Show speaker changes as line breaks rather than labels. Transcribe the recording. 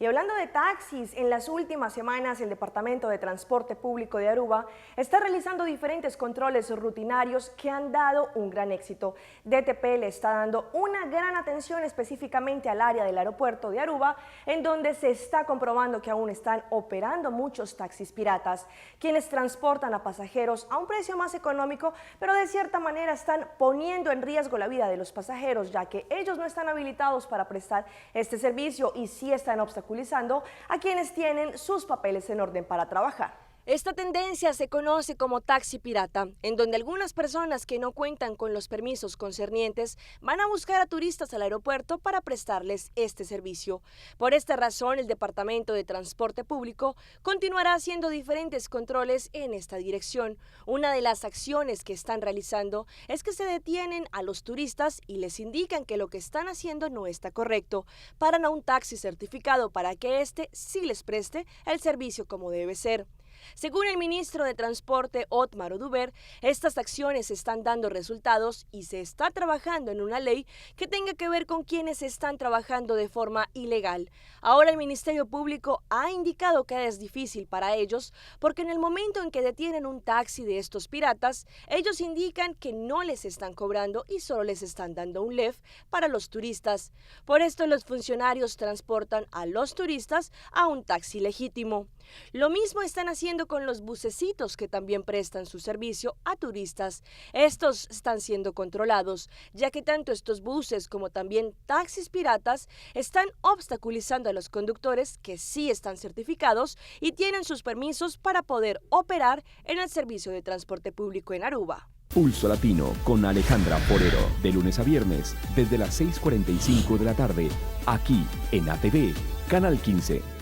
Y hablando de taxis, en las últimas semanas el Departamento de Transporte Público de Aruba está realizando diferentes controles rutinarios que han dado un gran éxito. DTP le está dando una gran atención específicamente al área del aeropuerto de Aruba, en donde se está comprobando que aún están operando muchos taxis piratas, quienes transportan a pasajeros a un precio más económico, pero de cierta manera están poniendo en riesgo la vida de los pasajeros, ya que ellos no están habilitados para prestar este servicio y sí están obstaculizando a quienes tienen sus papeles en orden para trabajar. Esta tendencia se conoce como taxi pirata, en donde algunas personas que no cuentan con los permisos concernientes van a buscar a turistas al aeropuerto para prestarles este servicio. Por esta razón, el Departamento de Transporte Público continuará haciendo diferentes controles en esta dirección. Una de las acciones que están realizando es que se detienen a los turistas y les indican que lo que están haciendo no está correcto. Paran a un taxi certificado para que éste sí les preste el servicio como debe ser. Según el ministro de Transporte, Otmar Oduber, estas acciones están dando resultados y se está trabajando en una ley que tenga que ver con quienes están trabajando de forma ilegal. Ahora el Ministerio Público ha indicado que es difícil para ellos porque en el momento en que detienen un taxi de estos piratas, ellos indican que no les están cobrando y solo les están dando un LEF para los turistas. Por esto los funcionarios transportan a los turistas a un taxi legítimo. Lo mismo están haciendo con los bucecitos que también prestan su servicio a turistas. Estos están siendo controlados, ya que tanto estos buses como también taxis piratas están obstaculizando a los conductores que sí están certificados y tienen sus permisos para poder operar en el servicio de transporte público en Aruba.
Pulso Latino con Alejandra Forero, de lunes a viernes, desde las 6:45 de la tarde, aquí en ATV, Canal 15.